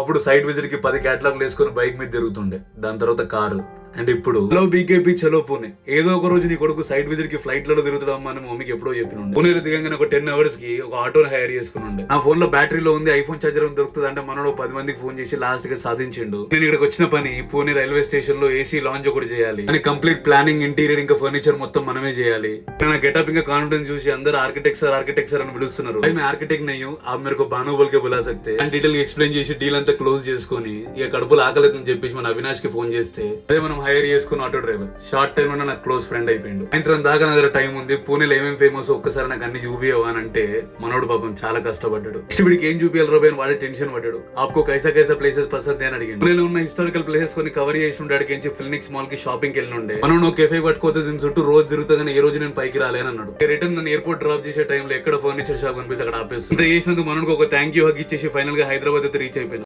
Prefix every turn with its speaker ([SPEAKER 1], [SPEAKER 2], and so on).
[SPEAKER 1] అప్పుడు site visit కి 10 క్యాటలాగ్లు వేసుకుని బైక్ మీద తిరుగుతుండే, దాని తర్వాత కారు. అండ్ ఇప్పుడు హలో బీకేపీ చలో పూణే, ఏదో ఒక రోజు నీ కొడుకు సైట్ విజిట్ కి ఫ్లైట్ లలో తిరుగుతాం అని మమ్మీకి ఎప్పుడో చెప్పినుండే. పూణేలో దిగంగానే ఒక 10 hours కి ఒక ఆటోని హైర్ చేసుకుని ఉండే. నా ఫోన్ లో బ్యాటరీలో ఉంది, ఐఫోన్ చార్జర్ దొరుకుతుంది అంటే మనోడు 10 మందికి ఫోన్ చేసి లాస్ట్ గా సాధించిండు. నేను ఇక్కడికి వచ్చిన పని పూణే రైల్వే స్టేషన్ లో ఏసీ లాంచ్ ఒకటి చేయాలి అని, కంప్లీట్ ప్లానింగ్, ఇంటీరియర్ ఇంకా ఫర్నిచర్ మొత్తం మనమే చేయాలి. నా గెటప్ ఇంకా కాన్ఫిడెన్స్ చూసి అందరు ఆర్కిటెక్చర్ అని పిలుస్తున్నారు. ఆర్కిటెక్ట్ నయ్యూ ఆ మేరకు బానుబల్ కే బులా సక్తే అని డీటెయిల్ ఎక్స్ప్లెయిన్ చేసి డీల్ అంతా క్లోజ్ చేసుకుని ఇక కడుపులో ఆకలిని చెప్పేసి మన అవినాష్ కి ఫోన్ చేస్తే అదే మనం హైర్ చేసుకున్న ఆటో డ్రైవర్ షార్ట్ టైం లో నాకు క్లోజ్ ఫ్రెండ్ అయిపోయిండు. సాయంత్రం దాకా నా దగ్గర టైం ఉంది, పూణేలో ఏమేమి ఫేమస్ ఒక్కసారి నాకు అన్ని చూపియవా అని అంటే మనోడు పాపం చాలా కష్టపడ్డాడు. నెక్స్ట్ వీడికి ఏం చూపియాలి రోబే అని వాడే టెన్షన్ పడ్డాడు. ఆప్కో కైసా ప్లేసెస్ పసంద్ అని అడిగాడు. పూణేలో ఉన్న హిస్టారికల్ ప్లేసెస్ కొన్ని కవర్ చేసి ఉండే ఫిల్నిక్స్ మాల్ కి షాపింగ్ వెళ్ళి ఉండే. మనం నువ్వు కెఫే పట్టుకోతే దీని చుట్టూ రోజు తిరుగుతాగానే ఏ రోజు నేను పైకి రాలేని అన్నాడు. రిటర్న్ నన్ను ఎయిర్పోర్ట్ డ్రాప్ చేసే టైంలో ఎక్కడ ఫర్నిచర్ షాప్ కనిపిస్తే అక్కడ ఆపేస్తుంది. ఇంత చేసినందుకు మనకు ఒక థ్యాంక్ యూ హగ్ ఇచ్చేసి ఫైనల్ గా హైదరాబాద్ అయితే రీచ్ అయిపోయింది.